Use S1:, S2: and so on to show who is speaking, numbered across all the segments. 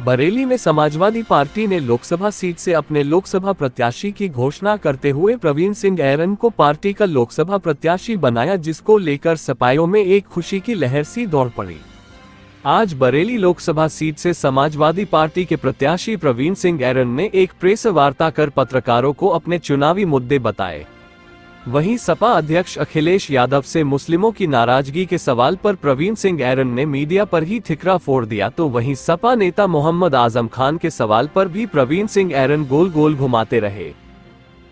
S1: बरेली में समाजवादी पार्टी ने लोकसभा सीट से अपने लोकसभा प्रत्याशी की घोषणा करते हुए प्रवीण सिंह ऐरन को पार्टी का लोकसभा प्रत्याशी बनाया, जिसको लेकर सपाइयों में एक खुशी की लहर सी दौड़ पड़ी। आज बरेली लोकसभा सीट से समाजवादी पार्टी के प्रत्याशी प्रवीण सिंह ऐरन ने एक प्रेस वार्ता कर पत्रकारों को अपने चुनावी मुद्दे बताए। वहीं सपा अध्यक्ष अखिलेश यादव से मुस्लिमों की नाराजगी के सवाल पर प्रवीण सिंह ऐरन ने मीडिया पर ही ठिकरा फोड़ दिया, तो वहीं सपा नेता मोहम्मद आजम खान के सवाल पर भी प्रवीण सिंह ऐरन गोल गोल घुमाते रहे।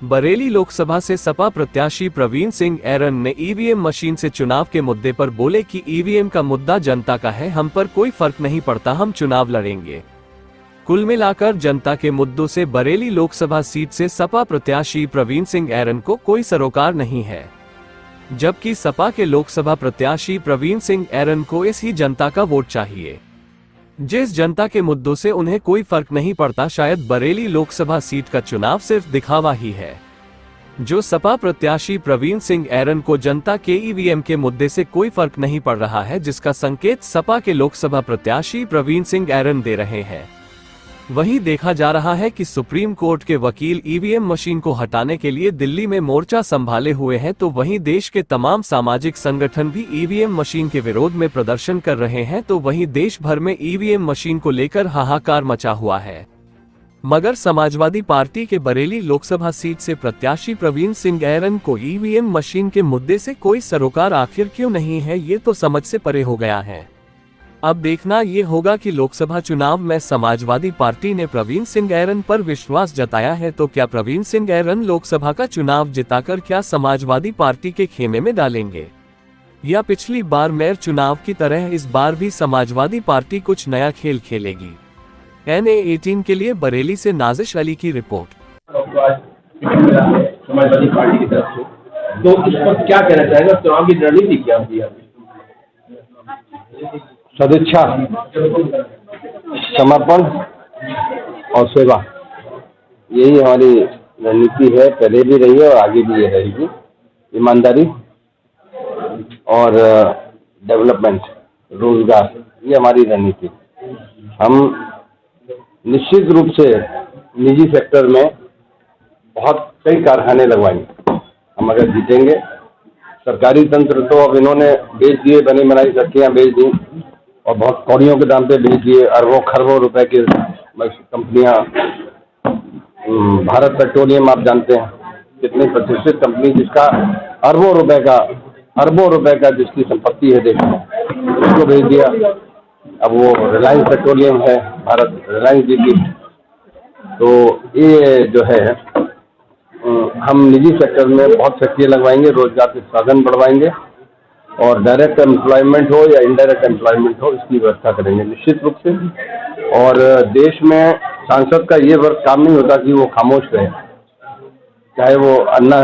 S1: बरेली लोकसभा से सपा प्रत्याशी प्रवीण सिंह ऐरन ने ईवीएम मशीन से चुनाव के मुद्दे पर बोले कि ईवीएम का मुद्दा जनता का है, हम पर कोई फर्क नहीं पड़ता, हम चुनाव लड़ेंगे। कुल मिलाकर जनता के मुद्दों से बरेली लोकसभा सीट से सपा प्रत्याशी प्रवीण सिंह ऐरन को कोई सरोकार नहीं है, जबकि सपा के लोकसभा प्रत्याशी प्रवीण सिंह ऐरन को इसी जनता का वोट चाहिए। जिस जनता के मुद्दों से उन्हें कोई फर्क नहीं पड़ता, शायद बरेली लोकसभा सीट का चुनाव सिर्फ दिखावा ही है। जो सपा प्रत्याशी प्रवीण सिंह ऐरन को जनता के ईवीएम के मुद्दे से कोई फर्क नहीं पड़ रहा है, जिसका संकेत सपा के लोकसभा प्रत्याशी प्रवीण सिंह ऐरन दे रहे हैं। वहीं देखा जा रहा है कि सुप्रीम कोर्ट के वकील ईवीएम मशीन को हटाने के लिए दिल्ली में मोर्चा संभाले हुए हैं, तो वहीं देश के तमाम सामाजिक संगठन भी ईवीएम मशीन के विरोध में प्रदर्शन कर रहे हैं। तो वहीं देश भर में ईवीएम मशीन को लेकर हाहाकार मचा हुआ है। मगर समाजवादी पार्टी के बरेली लोकसभा सीट से प्रत्याशी प्रवीण सिंह ऐरन को ईवीएम मशीन के मुद्दे से कोई सरोकार आखिर क्यों नहीं है, ये तो समझ से परे हो गया है। अब देखना ये होगा कि लोकसभा चुनाव में समाजवादी पार्टी ने प्रवीण सिंह ऐरन पर विश्वास जताया है, तो क्या प्रवीण सिंह ऐरन लोकसभा का चुनाव जिताकर क्या समाजवादी पार्टी के खेमे में डालेंगे, या पिछली बार मेयर चुनाव की तरह इस बार भी समाजवादी पार्टी कुछ नया खेल खेलेगी। NA18 के लिए बरेली से नाजिश अली की रिपोर्ट।
S2: समाजवादी पार्टी की तरफ से तो इस पर क्या कहना चाहेगा, चुनाव की रणनीति क्या होगी?
S3: सदिच्छा, समर्पण और सेवा, यही हमारी रणनीति है। पहले भी रही है और आगे भी ये रहेगी। ईमानदारी और डेवलपमेंट, रोजगार, ये हमारी रणनीति। हम निश्चित रूप से निजी सेक्टर में बहुत कई कारखाने लगवाएंगे। हम अगर जीतेंगे, सरकारी तंत्र तो अब इन्होंने बेच दिए, बनी बनाई सड़कें बेच दी और बहुत कौड़ियों के दाम पे बेच दिए। अरबों खरबों रुपए की कंपनियां, भारत पेट्रोलियम आप जानते हैं कितनी प्रतिष्ठित कंपनी, जिसका अरबों रुपए का जिसकी संपत्ति है देश में, उसको बेच दिया। अब वो रिलायंस पेट्रोलियम है, भारत रिलायंस जीती। तो ये जो है, हम निजी सेक्टर में बहुत फैक्ट्रियाँ लगवाएंगे, रोजगार के साधन बढ़वाएंगे और डायरेक्ट एम्प्लॉयमेंट हो या इनडायरेक्ट एम्प्लॉयमेंट हो, इसकी व्यवस्था करेंगे निश्चित रूप से। और देश में सांसद का ये वर्क काम नहीं होता कि वो खामोश रहे, चाहे वो अन्ना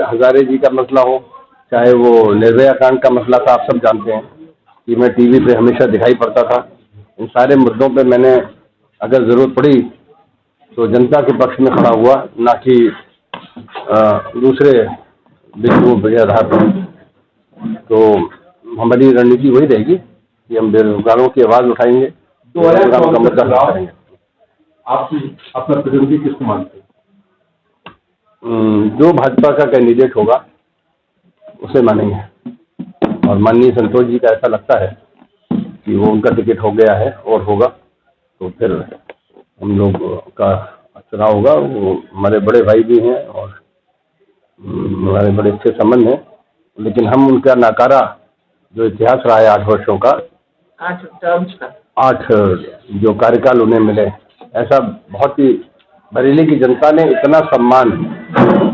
S3: हजारे जी का मसला हो, चाहे वो निर्भया कांड का मसला था। आप सब जानते हैं कि मैं टीवी पे हमेशा दिखाई पड़ता था। इन सारे मुद्दों पे मैंने अगर जरूरत पड़ी तो जनता के पक्ष में खड़ा हुआ, ना कि दूसरे बिंदुओं के आधार पर। तो हमारी रणनीति वही रहेगी कि हम बेरोजगारों की आवाज उठाएंगे, तो करेंगे।
S2: आप अपना प्रतिनिधि किसको मानते हैं?
S3: जो भाजपा का कैंडिडेट होगा उसे मानेंगे। और माननीय संतोष जी का ऐसा लगता है कि वो उनका टिकट हो गया है और होगा, तो फिर हम लोग का चुनाव होगा। वो हमारे बड़े भाई भी हैं और हमारे बड़े अच्छे संबंध हैं, लेकिन हम उनका नाकारा जो इतिहास रहा है 8 वर्षों का, 8 जो कार्यकाल उन्हें मिले, ऐसा बहुत ही बरेली की जनता ने इतना सम्मान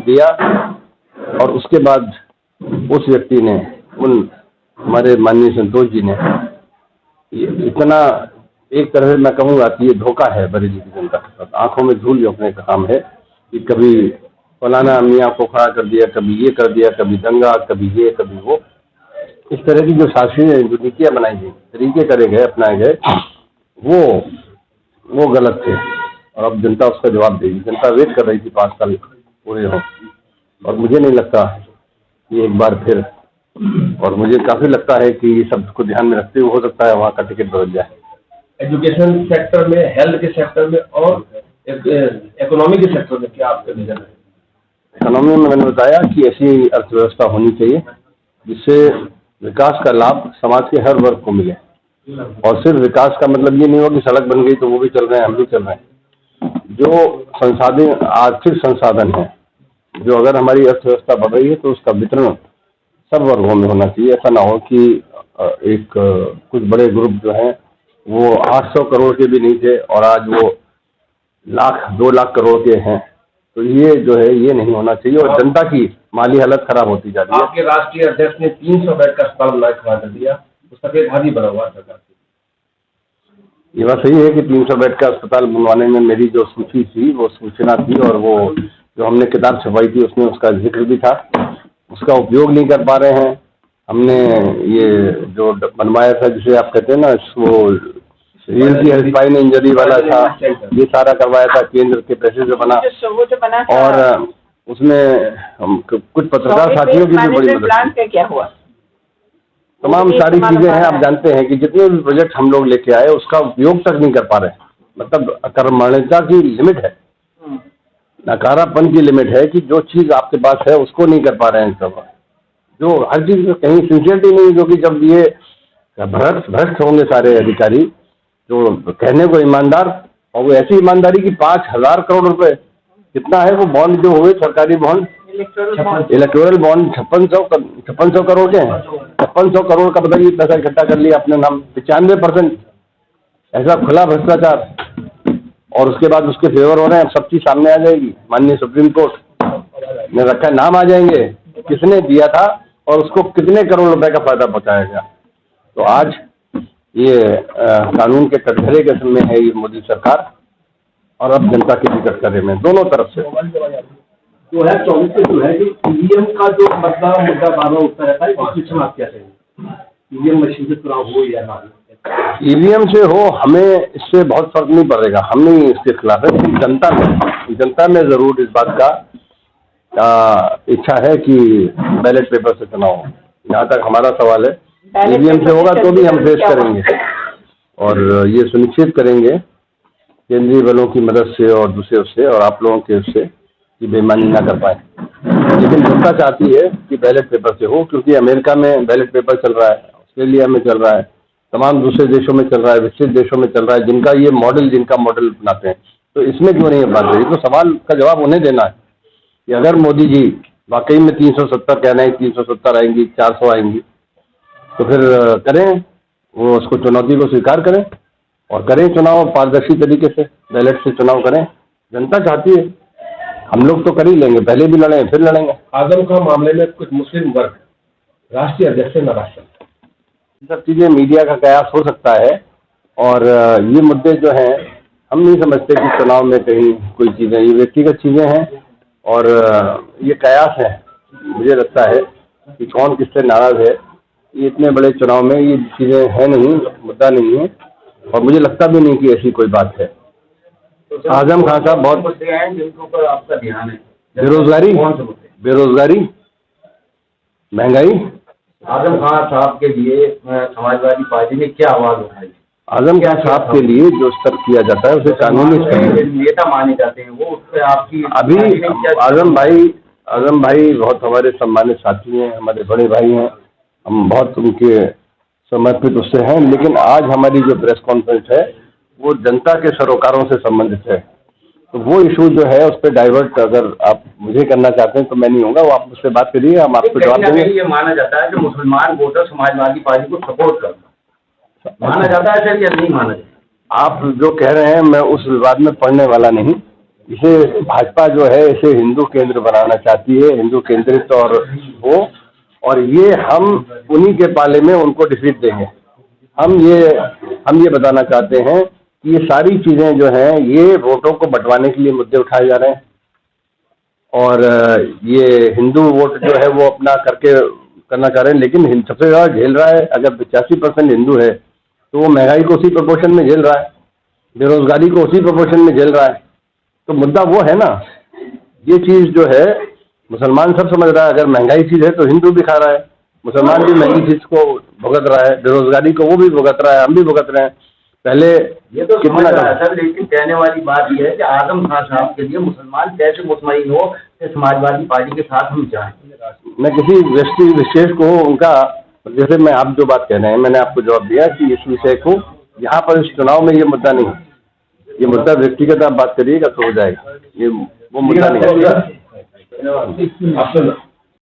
S3: दिया। और उसके बाद उस व्यक्ति ने, उन हमारे माननीय संतोष जी ने, इतना एक तरह से मैं कहूँगा कि ये धोखा है बरेली की जनता के साथ। आंखों में धूल झोंकने का काम है कि कभी फलाना मियाँ को खड़ा कर दिया, कभी ये कर दिया, कभी दंगा, कभी ये, कभी वो। इस तरह की जो शासकीय जो नीतियाँ बनाई गई, तरीके करे गए, अपनाए गए, वो गलत थे। और अब जनता उसका जवाब देगी। जनता वेट कर रही थी 5 साल पूरे हो, और मुझे नहीं लगता कि एक बार फिर, और मुझे काफ़ी लगता है कि ये सब को ध्यान में रखते हुए हो सकता है वहाँ का टिकट बदल जाए।
S2: एजुकेशन सेक्टर में, हेल्थ के सेक्टर में और इकोनॉमी के सेक्टर में क्या आपका विजन है?
S3: इकोनॉमी में मैंने बताया कि ऐसी अर्थव्यवस्था होनी चाहिए जिससे विकास का लाभ समाज के हर वर्ग को मिले, और सिर्फ विकास का मतलब ये नहीं हो कि सड़क बन गई तो वो भी चल रहे हैं, हम भी चल रहे हैं। जो संसाधन, आर्थिक संसाधन है, जो अगर हमारी अर्थव्यवस्था बढ़ रही है तो उसका वितरण सब वर्गों में होना चाहिए। ऐसा ना हो कि कुछ बड़े ग्रुप जो हैं वो 800 करोड़ के भी नहीं थे और आज वो 2 लाख करोड़ के हैं। तो ये जो है ये नहीं होना चाहिए, और जनता की माली हालत खराब होती जा रही है।
S2: आपके राष्ट्रीय अध्यक्ष ने 300 बेड का अस्पताल बनाकर खड़ा कर दिया, उसका सफेद हाथी बना हुआ सरकार की।
S3: ये बात सही है कि 300 बेड का अस्पताल बनवाने में मेरी जो सूची थी, वो सूचना थी, और वो जो हमने किताब छपाई थी उसमें उसका जिक्र भी था। उसका उपयोग नहीं कर पा रहे हैं। हमने ये जो बनवाया था, जिसे आप कहते हैं ना, वो रीढ़ की स्पाइन इंजरी वाला था, ये सारा करवाया था, केंद्र के पैसे से बना। और उसमें हम कुछ पत्रकार साथियों की भी बड़ी मदद।
S4: क्या हुआ?
S3: तमाम सारी चीजें हैं। आप जानते हैं कि जितने भी प्रोजेक्ट हम लोग लेके आए उसका उपयोग तक नहीं कर पा रहे। मतलब अकर्मण्यता की लिमिट है, नकारापन की लिमिट है कि जो चीज आपके पास है उसको नहीं कर पा रहे हैं सब। जो हर चीज में कहीं सिंसियरिटी नहीं, क्योंकि जब ये भ्रष्ट होंगे सारे अधिकारी, जो कहने को ईमानदार, और वो ऐसी ईमानदारी की 5000 करोड़ रुपए कितना है वो बॉन्ड जो हुए, सरकारी बॉन्ड, इलेक्टोरल बॉन्ड 5600 करोड़ के हैं। 5600 करोड़ का बताइए पैसा इकट्ठा कर लिया अपने नाम, 95% ऐसा खुला भ्रष्टाचार। और उसके बाद उसके फेवर हो रहे हैं, सब चीज सामने आ जाएगी। माननीय सुप्रीम कोर्ट ने रखा, नाम आ जाएंगे किसने दिया था और उसको कितने करोड़ रुपए का फायदा पहुंचाया गया। तो आज ये कानून के कटघरे के समय है ये मोदी सरकार, और अब जनता के भी कटघरे में, दोनों तरफ से।
S2: 2024 से जो है कि ईवीएम का जो मुद्दा बार बार उठता रहता है, उसकी समाप्त क्या चाहिए? ईवीएम मशीन से चुनाव हो या ना हो?
S3: ईवीएम से हो, हमें इससे बहुत फर्क नहीं पड़ेगा, हम नहीं इसके खिलाफ है। जनता में जरूर इस बात का इच्छा है कि बैलेट पेपर से चुनाव हो। जहाँ तक हमारा सवाल है, ईवीएम से होगा तो भी हम फेस करेंगे, और ये सुनिश्चित करेंगे केंद्रीय बलों की मदद से और दूसरे से और आप लोगों के उससे कि बेईमानी ना कर पाए। लेकिन जनता चाहती है कि बैलेट पेपर से हो, क्योंकि अमेरिका में बैलेट पेपर चल रहा है, ऑस्ट्रेलिया में चल रहा है, तमाम दूसरे देशों में चल रहा है, विकसित देशों में चल रहा है, जिनका मॉडल बनाते हैं। तो इसमें क्यों नहीं बात रही? तो सवाल का जवाब उन्हें देना है कि अगर मोदी जी वाकई में 370 कह रहे हैं, 370 आएंगी, 400 आएंगी, तो फिर करें, वो उसको चुनौती को स्वीकार करें और करें चुनाव पारदर्शी तरीके से, बैलेट से चुनाव करें। जनता चाहती है, हम लोग तो कर ही लेंगे, पहले भी लड़े फिर लड़ेंगे।
S2: आजम खां मामले में कुछ मुस्लिम वर्ग राष्ट्रीय अध्यक्ष से नाराज है।
S3: सब चीजें मीडिया का कयास हो सकता है, और ये मुद्दे जो हैं हम नहीं समझते कि चुनाव में कहीं कोई चीजें, ये व्यक्तिगत चीजें हैं और ये कयास है। मुझे लगता है कि कौन किससे नाराज है, ये इतने बड़े चुनाव में ये चीजें है नहीं, मुद्दा नहीं है, और मुझे लगता भी नहीं कि ऐसी कोई बात है। आजम खान साहब बहुत
S2: मुद्दे हैं जिनके ऊपर आपका ध्यान है?
S3: बेरोजगारी, महंगाई।
S2: आजम खान साहब के लिए समाजवादी पार्टी ने क्या आवाज उठाई?
S3: आजम खान साहब के लिए जो स्तर किया जाता है उसे कानूनी
S2: नेता माने जाते हैं, वो उस पर आपकी
S3: अभी आजम भाई बहुत हमारे सम्मानित साथी हैं, हमारे बड़े भाई हैं, हम बहुत उनके समर्पित उससे हैं। लेकिन आज हमारी जो प्रेस कॉन्फ्रेंस है वो जनता के सरोकारों से संबंधित है, तो वो इशू जो है उस पर डाइवर्ट अगर आप मुझे करना चाहते हैं तो मैं नहीं होगा, वो आप मुझसे बात करिए, हम आपको जवाब देंगे।
S2: ये माना जाता है कि मुसलमान वोटर समाजवादी पार्टी को सपोर्ट करता, माना जाता है सर या नहीं माना जाता?
S3: आप जो कह रहे हैं मैं उस विवाद में पढ़ने वाला नहीं। इसे भाजपा जो है इसे हिंदू केंद्र बनाना चाहती है, हिंदू केंद्रित और ये हम उन्हीं के पाले में उनको डिफीट देंगे। हम ये बताना चाहते हैं कि ये सारी चीजें जो हैं ये वोटों को बंटवाने के लिए मुद्दे उठाए जा रहे हैं, और ये हिंदू वोट जो है वो अपना करना चाह रहे हैं। लेकिन सबसे ज़्यादा झेल रहा है, अगर 85% हिंदू है तो वो महंगाई को उसी प्रोपोर्शन में झेल रहा है, बेरोजगारी को उसी प्रोपोर्शन में झेल रहा है। तो मुद्दा वो है ना, ये चीज़ जो है मुसलमान सब समझ रहा है, अगर महंगाई चीज़ है तो हिंदू भी खा रहा है, मुसलमान भी महंगी चीज़ को भुगत रहा है, बेरोजगारी को वो भी भुगत रहा है, हम भी भुगत रहे हैं। पहले
S4: ये तो
S3: कितना
S4: समझ रहा है सर, लेकिन कहने वाली बात यह है कि आजम खान साहब के लिए मुसलमान कैसे मुतमईन हो कि समाजवादी पार्टी के साथ हम जाएं।
S3: मैं किसी व्यक्ति विशेष को उनका, जैसे मैं आप जो बात कह रहे हैं, मैंने आपको जवाब दिया कि इस विषय को यहाँ पर इस चुनाव में ये मुद्दा नहीं है। ये मुद्दा व्यक्तिगत आप बात करिएगा तो हो जाएगा, ये वो मुद्दा नहीं है।